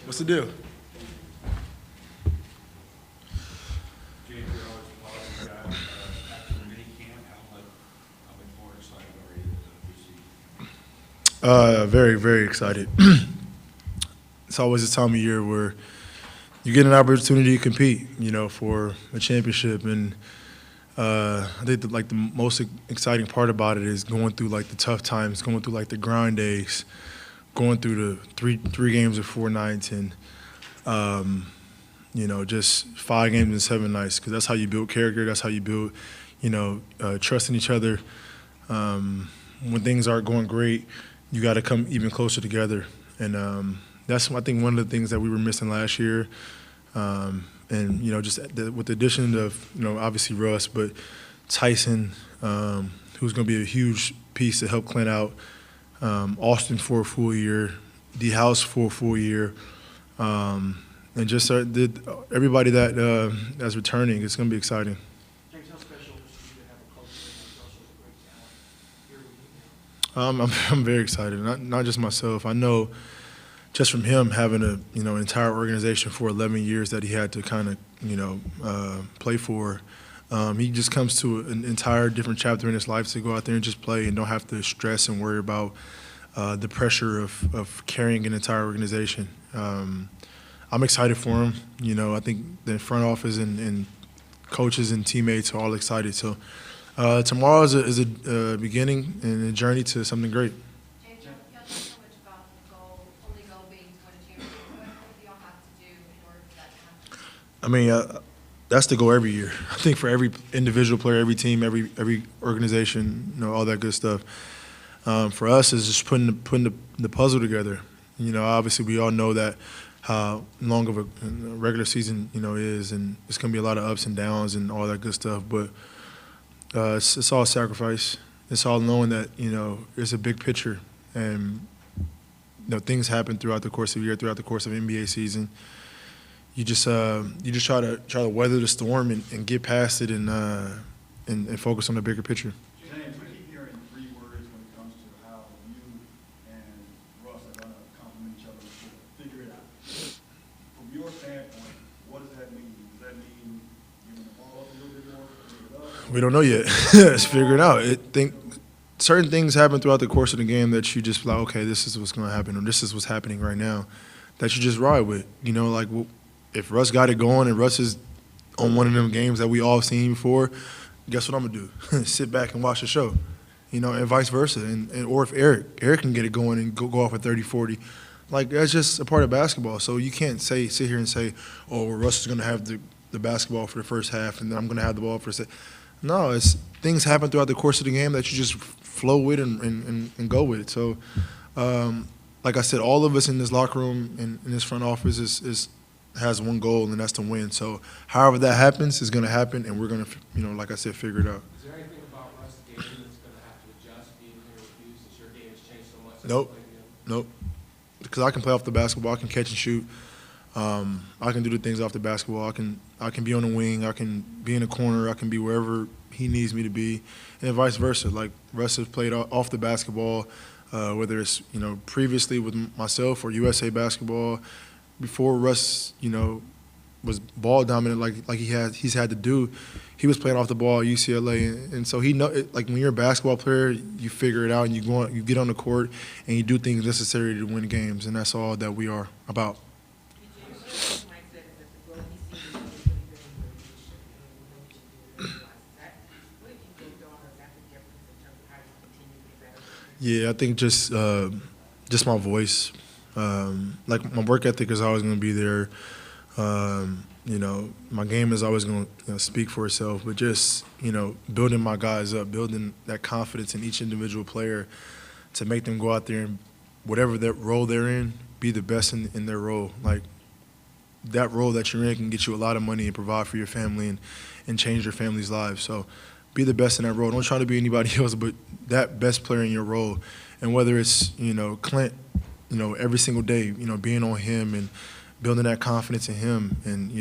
What's the deal? Very, very excited. It's always a time of year where you get an opportunity to compete, for a championship. And I think the most exciting part about it is going through the tough times, going through the grind days, going through the three games of 4 nights, and just 5 games in 7 nights. Because that's how you build character. That's how you build, trust in each other. When things aren't going great, you got to come even closer together. And that's, I think, one of the things that we were missing last year. And, just with the addition of, obviously Russ, but Tyson, who's going to be a huge piece to help Clint out, Austin for a full year, D House for a full year, and just everybody that's returning. It's going to be exciting. James, how special is it to have a coach like Russell with great talent here with you now? I'm very excited, not just myself. I know just from him having an entire organization for 11 years that he had to kind of, play for, he just comes to an entire different chapter in his life to go out there and just play and don't have to stress and worry about the pressure of carrying an entire organization. I'm excited for him. I think the front office and coaches and teammates are all excited. So tomorrow is a beginning and a journey to something great. James, y'all talk so much about the only goal being to win a championship. What do y'all have to do in order for that to happen? That's the goal every year. I think for every individual player, every team, every organization, all that good stuff. For us, is just putting the puzzle together. Obviously we all know that how long of a regular season is, and it's going to be a lot of ups and downs and all that good stuff. But it's all sacrifice. It's all knowing that it's a big picture, and things happen throughout the course of the year, throughout the course of NBA season. You just try to weather the storm and get past it and focus on the bigger picture. James, we keep hearing 3 words when it comes to how you and Russ are going to complement each other to figure it out. From your standpoint, what does that mean? Does that mean giving the ball up a little bit more, figure it up? We don't know yet. Let's figure it out. Certain things happen throughout the course of the game that you just like, okay, this is what's going to happen, or this is what's happening right now, that you just ride with. If Russ got it going and Russ is on one of them games that we all seen before, guess what I'm going to do? Sit back and watch the show, and vice versa. Or if Eric can get it going and go off at 30, 40, that's just a part of basketball. So you can't sit here and say, oh, well, Russ is going to have the basketball for the first half and then I'm going to have the ball for the second. No, things happen throughout the course of the game that you just flow with and go with. So, like I said, all of us in this locker room and in this front office has one goal, and that's to win. So however that happens is going to happen, and we're going to, like I said, figure it out. Is there anything about Russ's game that's going to have to adjust being here with you since your game has changed so much? Nope. Because I can play off the basketball. I can catch and shoot. I can do the things off the basketball. I can be on the wing. I can be in the corner. I can be wherever he needs me to be, and vice versa. Like Russ has played off the basketball, whether it's previously with myself or USA Basketball. Before Russ, was ball dominant like he's had to do, he was playing off the ball at UCLA, and so he when you're a basketball player, you figure it out and you get on the court and you do things necessary to win games, and that's all that we are about. Yeah, I think just my voice. My work ethic is always going to be there. My game is always going to speak for itself. But just building my guys up, building that confidence in each individual player, to make them go out there and whatever that role they're in, be the best in their role. Like that role that you're in can get you a lot of money and provide for your family and change your family's lives. So be the best in that role. Don't try to be anybody else, but that best player in your role. And whether it's Clint. Every single day, being on him and building that confidence in him. And,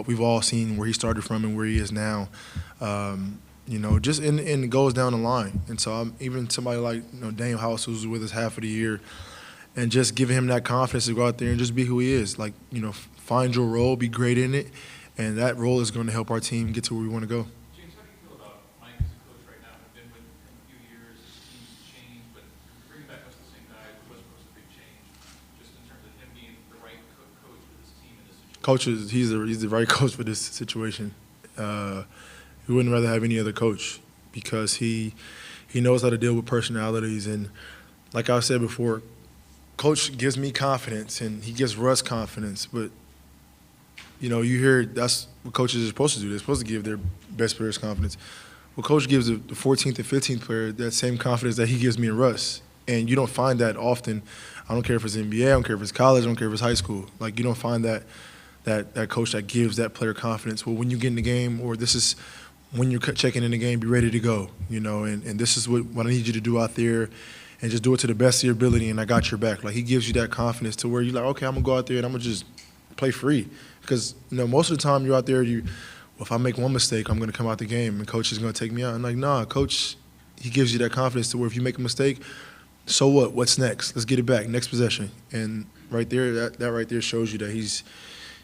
we've all seen where he started from and where he is now. And it goes down the line. And so even somebody like Daniel House, who's with us half of the year, and just giving him that confidence to go out there and just be who he is. Like, find your role, be great in it, and that role is going to help our team get to where we want to go. James, how do you feel about Mike as a coach right now? I've been with him a few years. His team's changed, but bringing back us the same guy Westbrook's a big change, just in terms of him being the right coach for this team in this situation. He's the right coach for this situation. We wouldn't rather have any other coach because he knows how to deal with personalities. And like I said before, Coach gives me confidence and he gives Russ confidence. But, you hear that's what coaches are supposed to do. They're supposed to give their best players confidence. Well, Coach gives the 14th and 15th player that same confidence that he gives me and Russ. And you don't find that often. I don't care if it's NBA, I don't care if it's college, I don't care if it's high school. Like, you don't find that coach that gives that player confidence. Well, when you get in the game, or this is when you're checking in the game, be ready to go, and this is what I need you to do out there, and just do it to the best of your ability, and I got your back. Like, he gives you that confidence to where you're like, okay, I'm going to go out there and I'm going to just play free. Because, most of the time you're out there, if I make one mistake, I'm going to come out the game and coach is going to take me out. I'm like, nah, coach, he gives you that confidence to where if you make a mistake, so what? What's next? Let's get it back. Next possession. And right there, that right there shows you that he's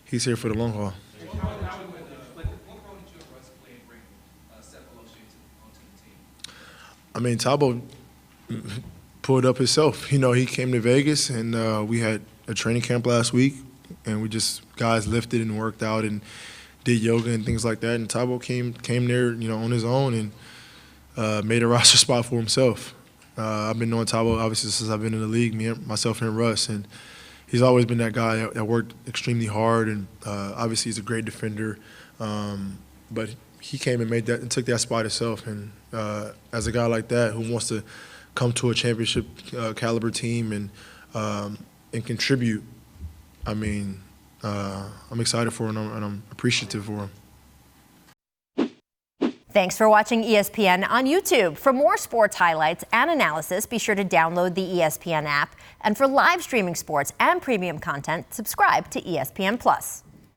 here for the long haul. I mean, Tabo pulled up himself. He came to Vegas, and we had a training camp last week, and guys lifted and worked out and did yoga and things like that. And Tabo came there, on his own and made a roster spot for himself. I've been knowing Tabo, obviously, since I've been in the league, myself and Russ, and he's always been that guy that worked extremely hard, and obviously he's a great defender. But he came and took that spot himself. And as a guy like that who wants to come to a championship caliber team and contribute, I'm excited for him and I'm appreciative for him. Thanks for watching ESPN on YouTube. For more sports highlights and analysis, be sure to download the ESPN app. And for live streaming sports and premium content, subscribe to ESPN+.